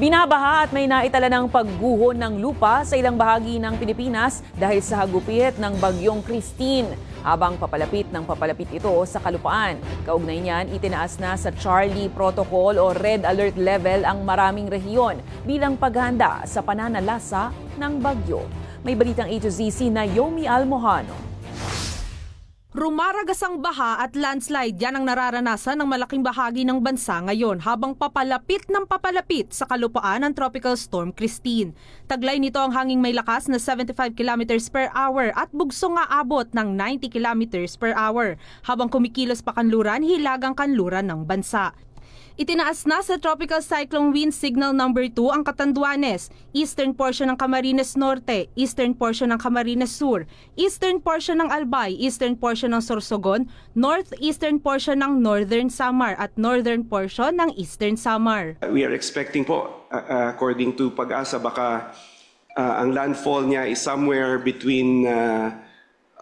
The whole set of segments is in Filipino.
Binabaha at may naitala ng pagguho ng lupa sa ilang bahagi ng Pilipinas dahil sa hagupit ng bagyong Christine. Habang papalapit ito sa kalupaan. Kaugnay niyan, itinaas na sa Charlie Protocol o Red Alert Level ang maraming rehiyon bilang paghahanda sa pananalasa ng bagyo. May balitang A to Z si Naomi Almojano. Rumaragas ang baha at landslide, yan ang nararanasan ng malaking bahagi ng bansa ngayon habang papalapit sa kalupaan ng Tropical Storm Christine. Taglay nito ang hanging may lakas na 75 km per hour at bugso nga abot ng 90 km per hour habang kumikilos pa kanluran hilagang kanluran ng bansa. Itinaas na sa Tropical Cyclone Wind Signal number 2 ang Catanduanes, eastern portion ng Camarines Norte, eastern portion ng Camarines Sur, eastern portion ng Albay, eastern portion ng Sorsogon, northeastern portion ng Northern Samar at northern portion ng Eastern Samar. We are expecting po, according to Pag-asa, baka ang landfall niya is somewhere between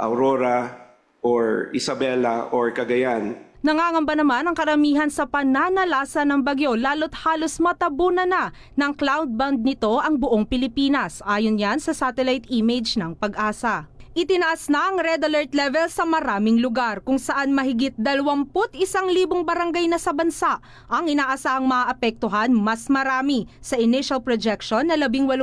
Aurora or Isabela or Cagayan. Nangangamba naman ang karamihan sa pananalasa ng bagyo lalo't halos matabunan na ng cloud band nito ang buong Pilipinas ayon yan sa satellite image ng Pag-asa. Itinaas na ang red alert level sa maraming lugar kung saan mahigit 21,000 barangay na sa bansa ang inaasahang maapektuhan, mas marami sa initial projection na 18,000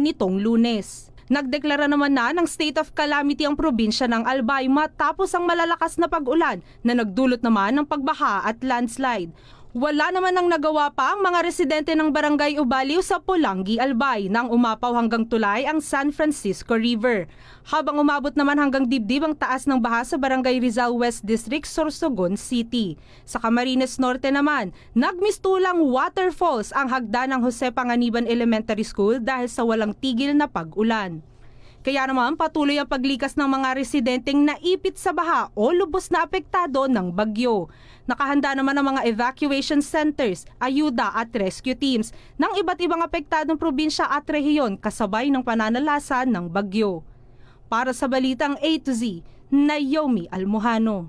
nitong Lunes. Nagdeklara naman na ng state of calamity ang probinsya ng Albay matapos ang malalakas na pag-ulan na nagdulot naman ng pagbaha at landslide. Wala naman ang nagawa pa ang mga residente ng Barangay Ubaliw sa Pulangi, Albay nang umapaw hanggang tulay ang San Francisco River. Habang umabot naman hanggang dibdib ang taas ng baha sa Barangay Rizal West District, Sorsogon City. Sa Camarines Norte naman, nagmistulang waterfalls ang hagdan ng Jose Panganiban Elementary School dahil sa walang tigil na pag-ulan. Kaya naman patuloy ang paglikas ng mga residenteng naipit sa baha o lubos na apektado ng bagyo. Nakahanda naman ang mga evacuation centers, ayuda at rescue teams ng iba't ibang apektadong probinsya at rehiyon kasabay ng pananalasa ng bagyo. Para sa Balitang A to Z, Naomi Almojano.